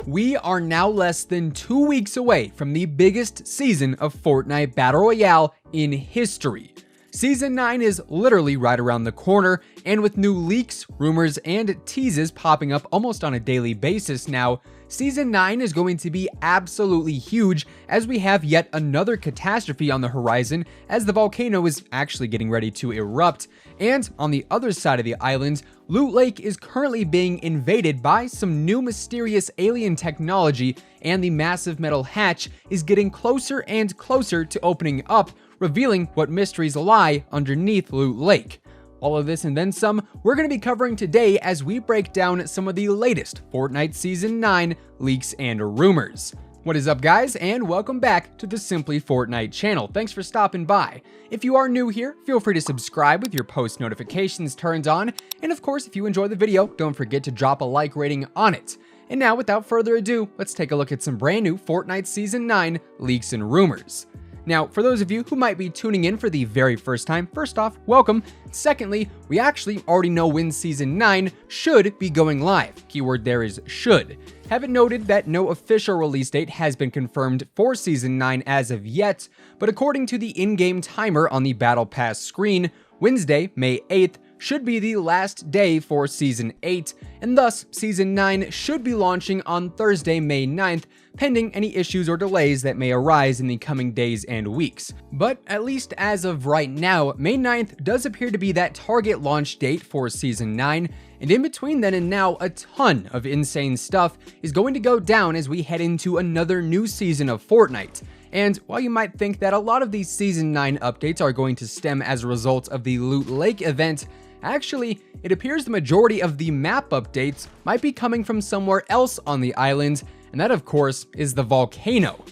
We are now less than 2 weeks away from the biggest season of Fortnite Battle Royale in history. Season 9 is literally right around the corner, and with new leaks, rumors, and teases popping up almost on a daily basis now, Season 9 is going to be absolutely huge as we have yet another catastrophe on the horizon as the volcano is actually getting ready to erupt. And on the other side of the island, Loot Lake is currently being invaded by some new mysterious alien technology, and the massive metal hatch is getting closer and closer to opening up, revealing what mysteries lie underneath Loot Lake. All of this and then some, we're going to be covering today as we break down some of the latest Fortnite Season 9 leaks and rumors. What is up, guys, and welcome back to the Simply Fortnite channel. Thanks for stopping by. If you are new here, feel free to subscribe with your post notifications turned on, and of course, if you enjoy the video, don't forget to drop a like rating on it. And now, without further ado, let's take a look at some brand new Fortnite Season 9 leaks and rumors. Now, for those of you who might be tuning in for the very first time, first off, welcome. Secondly, we actually already know when Season 9 should be going live. Keyword there is should. Have it noted that no official release date has been confirmed for Season 9 as of yet, but according to the in-game timer on the Battlepass screen, Wednesday, May 8th, should be the last day for Season 8, and thus Season 9 should be launching on Thursday, May 9th, pending any issues or delays that may arise in the coming days and weeks. But at least as of right now, May 9th does appear to be that target launch date for Season 9, and in between then and now, a ton of insane stuff is going to go down as we head into another new season of Fortnite. And while you might think that a lot of these Season 9 updates are going to stem as a result of the Loot Lake event, actually, it appears the majority of the map updates might be coming from somewhere else on the island, and that, of course, is the volcano.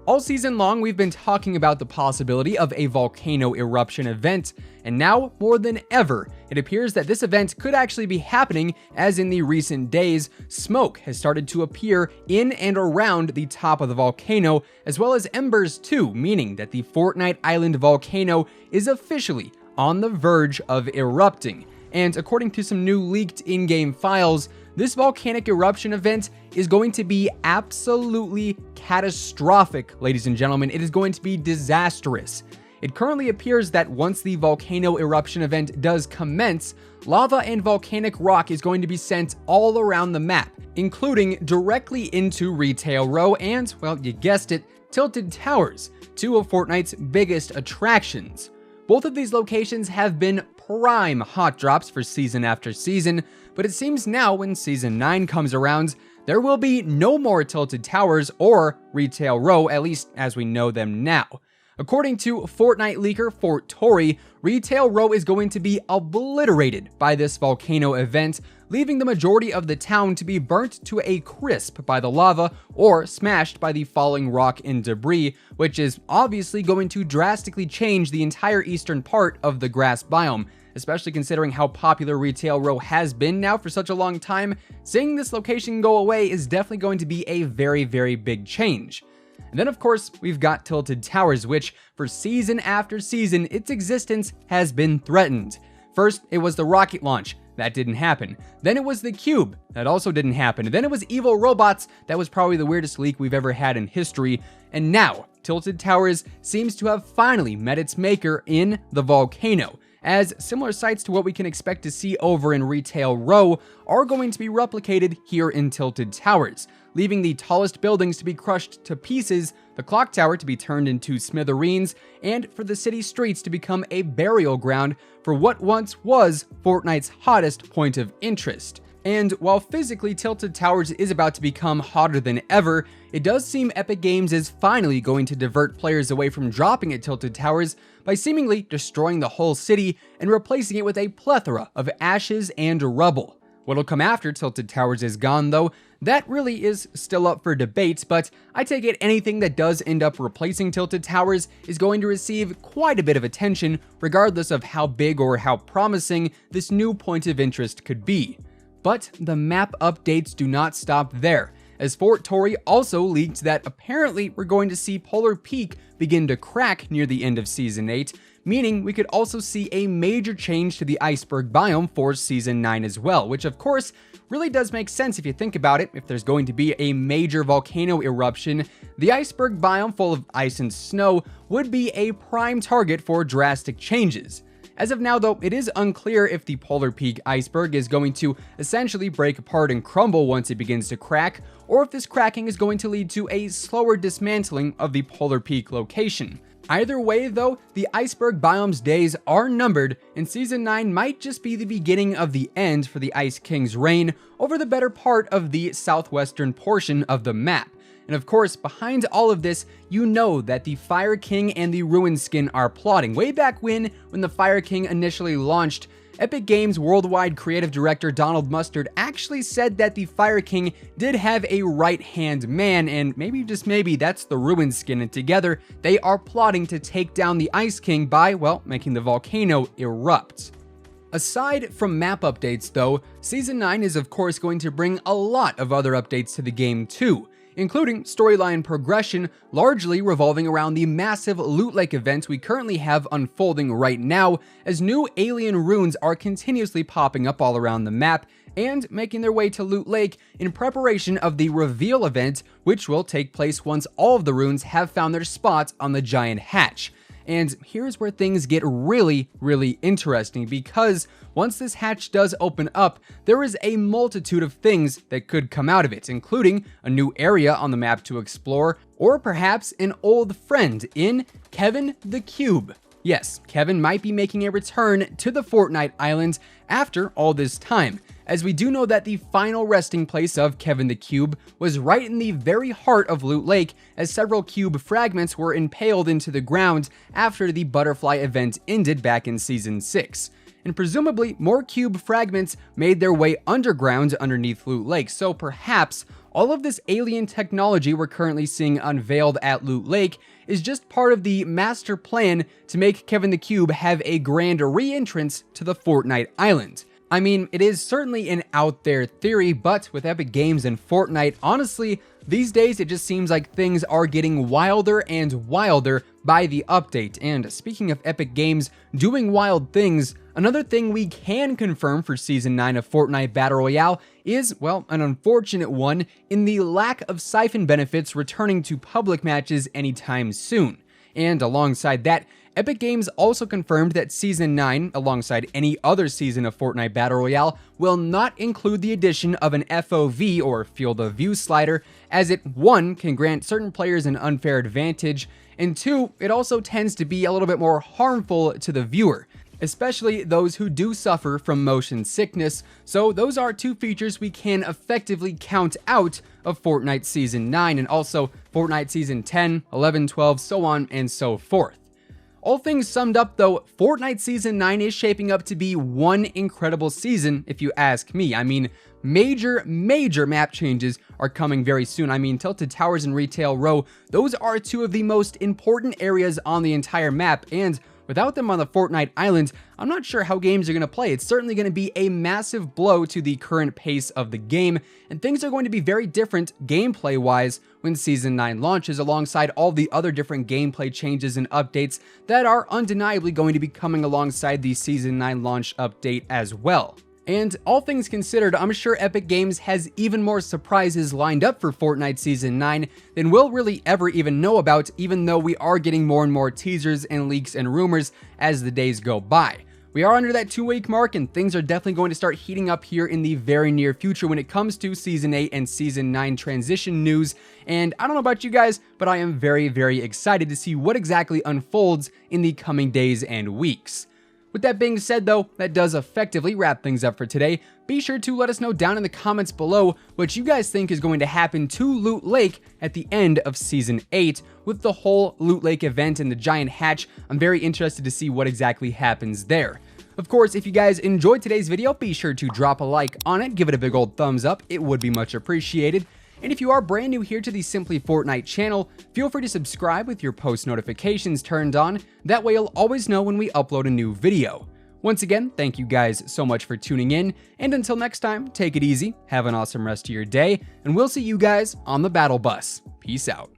All season long, we've been talking about the possibility of a volcano eruption event, and now, more than ever, it appears that this event could actually be happening, as in the recent days, smoke has started to appear in and around the top of the volcano, as well as embers too, meaning that the Fortnite Island volcano is officially on the verge of erupting. And according to some new leaked in-game files, this volcanic eruption event is going to be absolutely catastrophic, ladies and gentlemen. It is going to be disastrous. It currently appears that once the volcano eruption event does commence, lava and volcanic rock is going to be sent all around the map, including directly into Retail Row and, well, you guessed it, Tilted Towers, two of Fortnite's biggest attractions. Both of these locations have been prime hot drops for season after season, but it seems now when Season 9 comes around, there will be no more Tilted Towers or Retail Row, at least as we know them now. According to Fortnite leaker Fort Tory, Retail Row is going to be obliterated by this volcano event, leaving the majority of the town to be burnt to a crisp by the lava or smashed by the falling rock and debris, which is obviously going to drastically change the entire eastern part of the grass biome. Especially considering how popular Retail Row has been now for such a long time, seeing this location go away is definitely going to be a very, very big change. And then, of course, we've got Tilted Towers, which, for season after season, its existence has been threatened. First, it was the rocket launch. That didn't happen. Then it was the cube. That also didn't happen. And then it was evil robots. That was probably the weirdest leak we've ever had in history. And now, Tilted Towers seems to have finally met its maker in the volcano, as similar sights to what we can expect to see over in Retail Row are going to be replicated here in Tilted Towers, leaving the tallest buildings to be crushed to pieces, the clock tower to be turned into smithereens, and for the city streets to become a burial ground for what once was Fortnite's hottest point of interest. And while physically Tilted Towers is about to become hotter than ever, it does seem Epic Games is finally going to divert players away from dropping at Tilted Towers by seemingly destroying the whole city and replacing it with a plethora of ashes and rubble. What'll come after Tilted Towers is gone, though, that really is still up for debate, but I take it anything that does end up replacing Tilted Towers is going to receive quite a bit of attention, regardless of how big or how promising this new point of interest could be. But the map updates do not stop there, as Fort Tory also leaked that apparently we're going to see Polar Peak begin to crack near the end of Season 8, meaning we could also see a major change to the iceberg biome for Season 9 as well, which of course really does make sense if you think about it. If there's going to be a major volcano eruption, the iceberg biome full of ice and snow would be a prime target for drastic changes. As of now though, it is unclear if the polar peak iceberg is going to essentially break apart and crumble once it begins to crack, or if this cracking is going to lead to a slower dismantling of the polar peak location. Either way though, the iceberg biome's days are numbered, and Season 9 might just be the beginning of the end for the Ice King's reign over the better part of the southwestern portion of the map. And of course, behind all of this, you know that the Fire King and the Ruin Skin are plotting. Way back when the Fire King initially launched, Epic Games Worldwide Creative Director Donald Mustard actually said that the Fire King did have a right-hand man, and maybe, just maybe, that's the Ruin Skin, and together they are plotting to take down the Ice King by, well, making the volcano erupt. Aside from map updates though, Season 9 is of course going to bring a lot of other updates to the game too, including storyline progression largely revolving around the massive Loot Lake event we currently have unfolding right now, as new alien runes are continuously popping up all around the map and making their way to Loot Lake in preparation of the reveal event, which will take place once all of the runes have found their spots on the giant hatch. And here's where things get really interesting, because once this hatch does open up, there is a multitude of things that could come out of it, including a new area on the map to explore, or perhaps an old friend in Kevin the Cube. Yes, Kevin might be making a return to the Fortnite Islands after all this time, as we do know that the final resting place of Kevin the Cube was right in the very heart of Loot Lake, as several cube fragments were impaled into the ground after the butterfly event ended back in Season 6. And presumably more cube fragments made their way underground underneath Loot Lake, so perhaps all of this alien technology we're currently seeing unveiled at Loot Lake is just part of the master plan to make Kevin the Cube have a grand re-entrance to the Fortnite island. I mean, it is certainly an out there theory, but with Epic Games and Fortnite, honestly, these days it just seems like things are getting wilder and wilder by the update. And speaking of Epic Games doing wild things, another thing we can confirm for Season 9 of Fortnite Battle Royale is, well, an unfortunate one in the lack of siphon benefits returning to public matches anytime soon. And alongside that, Epic Games also confirmed that Season 9, alongside any other season of Fortnite Battle Royale, will not include the addition of an FOV, or Field of View slider, as it, 1, can grant certain players an unfair advantage, and 2, it also tends to be a little bit more harmful to the viewer, especially those who do suffer from motion sickness. So those are two features we can effectively count out of Fortnite Season 9, and also Fortnite Season 10, 11, 12, so on and so forth. All things summed up though, Fortnite Season 9 is shaping up to be one incredible season if you ask me. I mean, major map changes are coming very soon. I mean, Tilted Towers and Retail Row, those are two of the most important areas on the entire map, and without them on the Fortnite Island, I'm not sure how games are going to play. It's certainly going to be a massive blow to the current pace of the game, and things are going to be very different gameplay-wise when Season 9 launches, alongside all the other different gameplay changes and updates that are undeniably going to be coming alongside the Season 9 launch update as well. And all things considered, I'm sure Epic Games has even more surprises lined up for Fortnite Season 9 than we'll really ever even know about, even though we are getting more and more teasers and leaks and rumors as the days go by. We are under that 2-week mark, and things are definitely going to start heating up here in the very near future when it comes to Season 8 and Season 9 transition news. And I don't know about you guys, but I am very excited to see what exactly unfolds in the coming days and weeks. With that being said though, that does effectively wrap things up for today. Be sure to let us know down in the comments below what you guys think is going to happen to Loot Lake at the end of Season 8 with the whole Loot Lake event and the giant hatch. I'm very interested to see what exactly happens there. Of course, if you guys enjoyed today's video, be sure to drop a like on it, give it a big old thumbs up, it would be much appreciated. And if you are brand new here to the Simply Fortnite channel, feel free to subscribe with your post notifications turned on. That way you'll always know when we upload a new video. Once again, thank you guys so much for tuning in, and until next time, take it easy, have an awesome rest of your day, and we'll see you guys on the battle bus. Peace out.